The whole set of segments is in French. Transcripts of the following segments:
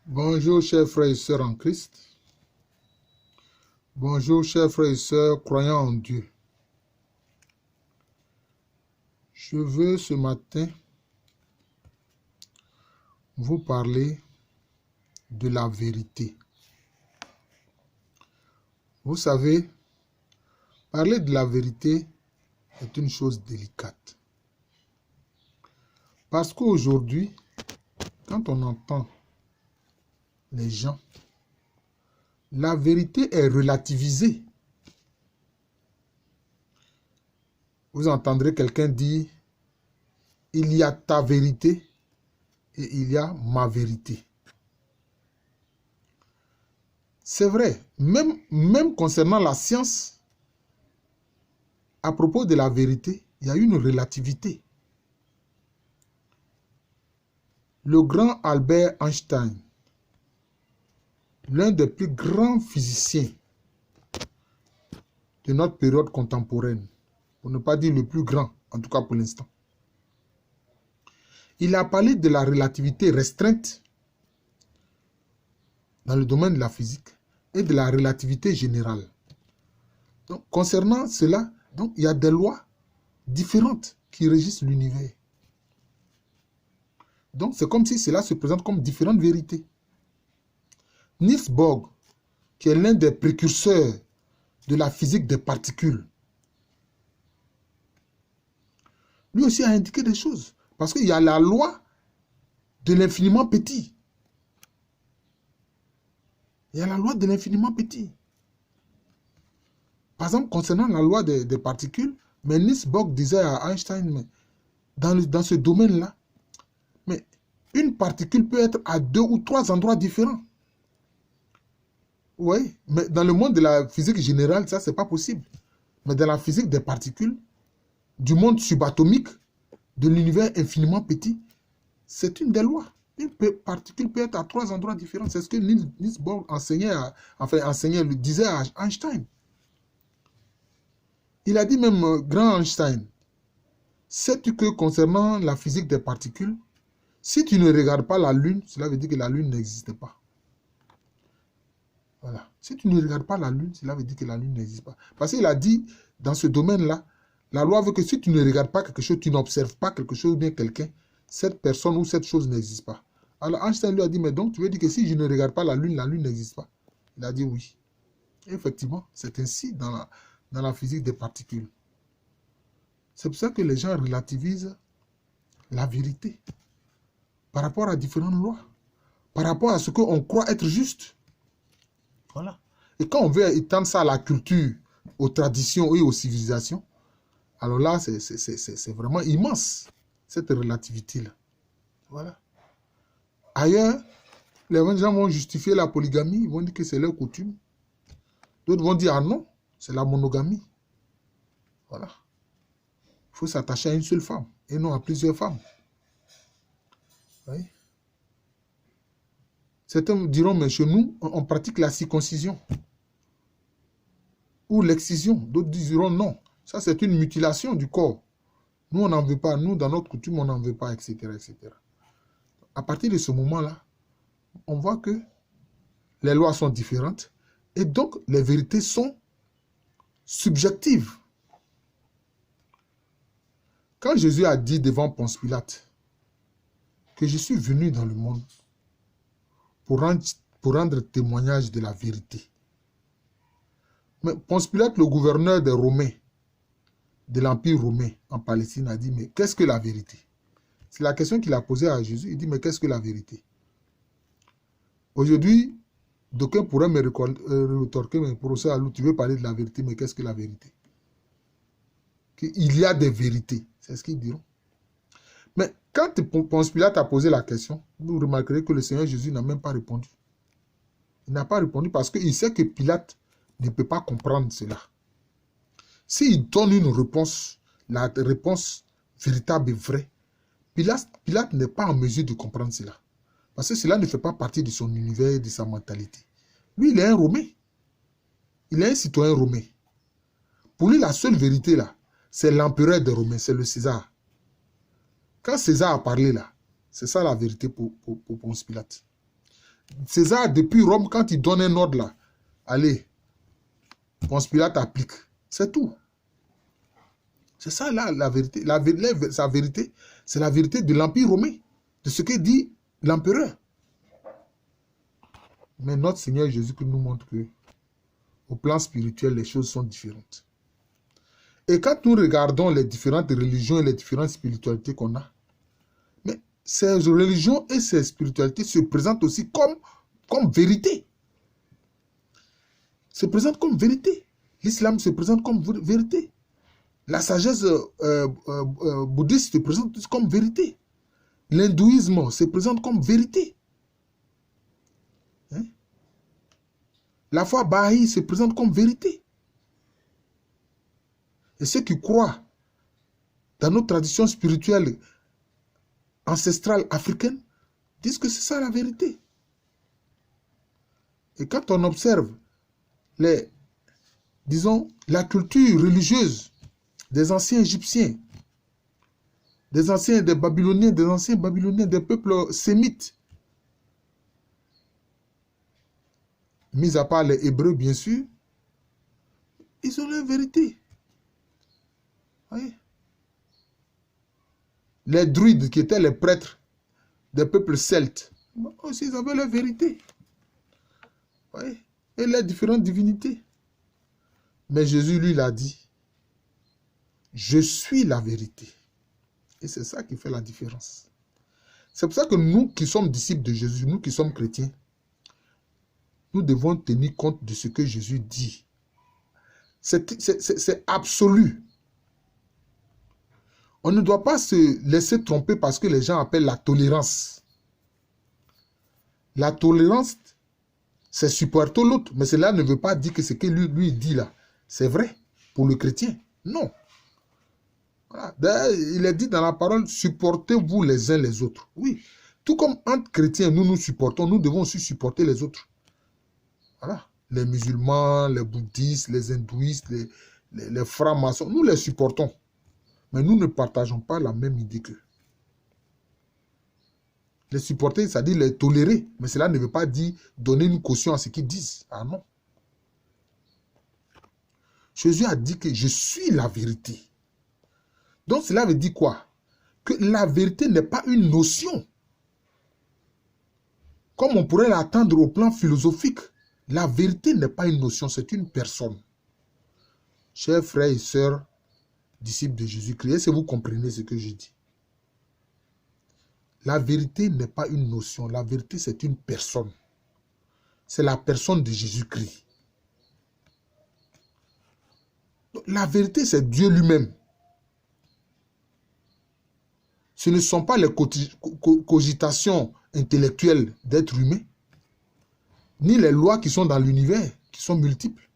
Bonjour chers frères et sœurs en Christ. Bonjour chers frères et sœurs croyants en Dieu. Je veux ce matin vous parler de la vérité. Vous savez, parler de la vérité est une chose délicate. Parce qu'aujourd'hui, quand on entend les gens, la vérité est relativisée. Vous entendrez quelqu'un dire, il y a ta vérité et il y a ma vérité. C'est vrai, même concernant la science, à propos de la vérité, il y a une relativité. Le grand Albert Einstein, l'un des plus grands physiciens de notre période contemporaine, pour ne pas dire le plus grand, en tout cas pour l'instant, il a parlé de la relativité restreinte dans le domaine de la physique et de la relativité générale. Donc, concernant cela, donc, il y a des lois différentes qui régissent l'univers. Donc, c'est comme si cela se présente comme différentes vérités. Niels Bohr, qui est l'un des précurseurs de la physique des particules, lui aussi a indiqué des choses. Parce qu'il y a la loi de l'infiniment petit. Il y a la loi de l'infiniment petit. Par exemple, concernant la loi des particules, mais Niels Bohr disait à Einstein, mais dans ce domaine-là, mais une particule peut être à 2 ou 3 endroits différents. Oui, mais dans le monde de la physique générale, ça, c'est pas possible. Mais dans la physique des particules, du monde subatomique, de l'univers infiniment petit, c'est une des lois. Une particule peut être à 3 endroits différents. C'est ce que Niels Bohr disait à Einstein. Il a dit même, grand Einstein, sais-tu que concernant la physique des particules, si tu ne regardes pas la Lune, cela veut dire que la Lune n'existe pas. Voilà. Si tu ne regardes pas la Lune, cela veut dire que la Lune n'existe pas. Parce qu'il a dit, dans ce domaine-là, la loi veut que si tu ne regardes pas quelque chose, tu n'observes pas quelque chose ou bien quelqu'un, cette personne ou cette chose n'existe pas. Alors Einstein lui a dit, mais donc tu veux dire que si je ne regarde pas la Lune n'existe pas. Il a dit oui. Et effectivement, c'est ainsi dans la physique des particules. C'est pour ça que les gens relativisent la vérité par rapport à différentes lois, par rapport à ce qu'on croit être juste. Voilà. Et quand on veut étendre ça à la culture, aux traditions et aux civilisations, alors là, c'est vraiment immense, cette relativité-là. Voilà. Ailleurs, les gens vont justifier la polygamie, ils vont dire que c'est leur coutume. D'autres vont dire, ah non, c'est la monogamie. Voilà. Il faut s'attacher à une seule femme et non à plusieurs femmes. Oui. Certains diront, mais chez nous, on pratique la circoncision ou l'excision. D'autres diront, non, ça c'est une mutilation du corps. Nous, on n'en veut pas. Nous, dans notre coutume, on n'en veut pas, etc., etc. À partir de ce moment-là, on voit que les lois sont différentes et donc les vérités sont subjectives. Quand Jésus a dit devant Ponce Pilate que je suis venu dans le monde pour rendre témoignage de la vérité. Mais Ponce Pilate, le gouverneur des Romains, de l'Empire romain en Palestine, a dit, mais qu'est-ce que la vérité? C'est la question qu'il a posée à Jésus. Il dit, mais qu'est-ce que la vérité? Aujourd'hui, d'aucuns pourraient me rétorquer, mais professeur Alou, tu veux parler de la vérité, mais qu'est-ce que la vérité? Il y a des vérités, c'est ce qu'ils diront. Mais quand Ponce Pilate a posé la question, vous remarquerez que le Seigneur Jésus n'a même pas répondu. Il n'a pas répondu parce qu'il sait que Pilate ne peut pas comprendre cela. S'il donne une réponse, la réponse véritable et vraie, Pilate n'est pas en mesure de comprendre cela. Parce que cela ne fait pas partie de son univers, de sa mentalité. Lui, il est un Romain. Il est un citoyen romain. Pour lui, la seule vérité là, c'est l'empereur des Romains, c'est le César. Quand César a parlé là, c'est ça la vérité pour Ponce Pilate. César, depuis Rome, quand il donne un ordre là, allez, Ponce Pilate applique. C'est tout. C'est ça là, la vérité. Sa vérité, c'est la vérité de l'Empire romain, de ce que dit l'empereur. Mais notre Seigneur Jésus-Christ nous montre que, au plan spirituel, les choses sont différentes. Et quand nous regardons les différentes religions et les différentes spiritualités qu'on a, mais ces religions et ces spiritualités se présentent aussi comme vérité. Se présentent comme vérité. L'islam se présente comme vérité. La sagesse bouddhiste se présente comme vérité. L'hindouisme se présente comme vérité. Hein? La foi Baha'i se présente comme vérité. Et ceux qui croient dans nos traditions spirituelles ancestrales africaines disent que c'est ça la vérité. Et quand on observe disons, la culture religieuse des anciens Égyptiens, des anciens Babyloniens, des peuples sémites, mis à part les Hébreux, bien sûr, ils ont leur vérité. Oui. Les druides, qui étaient les prêtres des peuples celtes, aussi, ils avaient leur vérité. Oui. Et les différentes divinités. Mais Jésus, lui, l'a dit, je suis la vérité. Et c'est ça qui fait la différence. C'est pour ça que nous qui sommes disciples de Jésus, nous qui sommes chrétiens, nous devons tenir compte de ce que Jésus dit. C'est absolu. On ne doit pas se laisser tromper parce que les gens appellent la tolérance. La tolérance, c'est supporter l'autre. Mais cela ne veut pas dire que ce que lui dit là, c'est vrai pour le chrétien. Non. Voilà. Il est dit dans la parole, supportez-vous les uns les autres. Oui. Tout comme entre chrétiens, nous nous supportons, nous devons aussi supporter les autres. Voilà. Les musulmans, les bouddhistes, les hindouistes, les francs-maçons, nous les supportons. Mais nous ne partageons pas la même idée qu'eux. Les supporter, c'est-à-dire les tolérer. Mais cela ne veut pas dire donner une caution à ce qu'ils disent. Ah non. Jésus a dit que je suis la vérité. Donc cela veut dire quoi? Que la vérité n'est pas une notion. Comme on pourrait l'attendre au plan philosophique. La vérité n'est pas une notion, c'est une personne. Chers frères et sœurs, disciples de Jésus-Christ, est-ce que vous comprenez ce que je dis? La vérité n'est pas une notion, la vérité c'est une personne. C'est la personne de Jésus-Christ. La vérité c'est Dieu lui-même. Ce ne sont pas les cogitations intellectuelles d'êtres humains, ni les lois qui sont dans l'univers, qui sont multiples.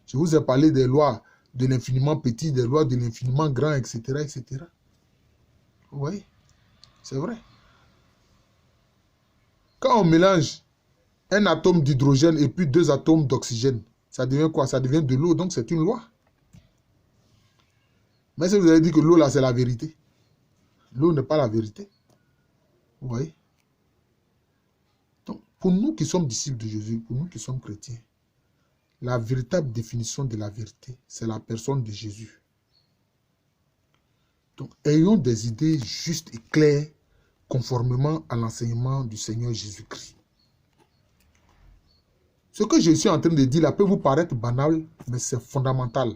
Je vous ai parlé des lois de l'infiniment petit, des lois de l'infiniment grand, etc., etc. Vous voyez? C'est vrai. Quand on mélange un atome d'hydrogène et puis 2 atomes d'oxygène, ça devient quoi? Ça devient de l'eau, donc c'est une loi. Mais si vous avez dit que l'eau là c'est la vérité, l'eau n'est pas la vérité. Vous voyez? Donc, pour nous qui sommes disciples de Jésus, pour nous qui sommes chrétiens, la véritable définition de la vérité, c'est la personne de Jésus. Donc, ayons des idées justes et claires conformément à l'enseignement du Seigneur Jésus-Christ. Ce que je suis en train de dire là peut vous paraître banal, mais c'est fondamental.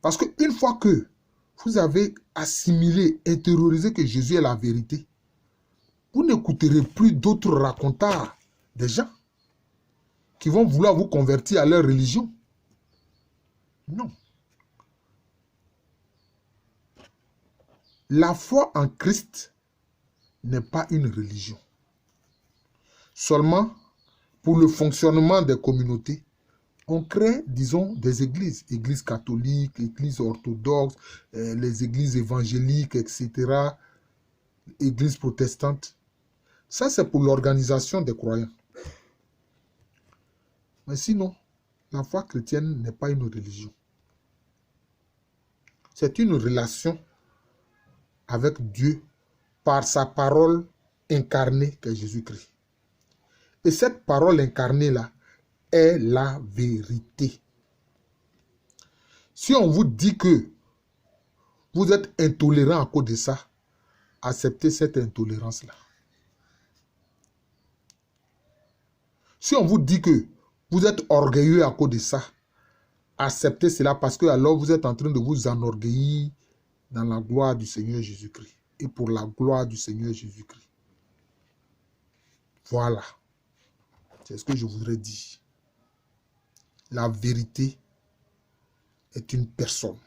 Parce qu'une fois que vous avez assimilé, intériorisé que Jésus est la vérité, vous n'écouterez plus d'autres racontars des gens qui vont vouloir vous convertir à leur religion. Non. La foi en Christ n'est pas une religion. Seulement, pour le fonctionnement des communautés, on crée, disons, des églises. Églises catholiques, églises orthodoxes, les églises évangéliques, etc. Églises protestantes. Ça, c'est pour l'organisation des croyants. Mais sinon, la foi chrétienne n'est pas une religion. C'est une relation avec Dieu par sa parole incarnée qu'est Jésus-Christ. Et cette parole incarnée-là est la vérité. Si on vous dit que vous êtes intolérant à cause de ça, acceptez cette intolérance-là. Si on vous dit que vous êtes orgueilleux à cause de ça, acceptez cela parce que alors vous êtes en train de vous enorgueillir dans la gloire du Seigneur Jésus-Christ et pour la gloire du Seigneur Jésus-Christ. Voilà. C'est ce que je voudrais dire. La vérité est une personne.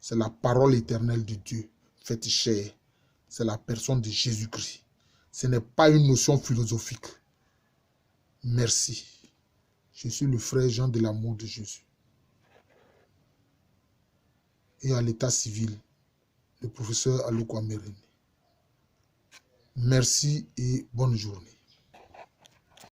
C'est la parole éternelle de Dieu faite chair. C'est la personne de Jésus-Christ. Ce n'est pas une notion philosophique. Merci. Je suis le frère Jean de l'amour de Jésus. Et à l'état civil, le professeur Aloko Amerene. Merci et bonne journée.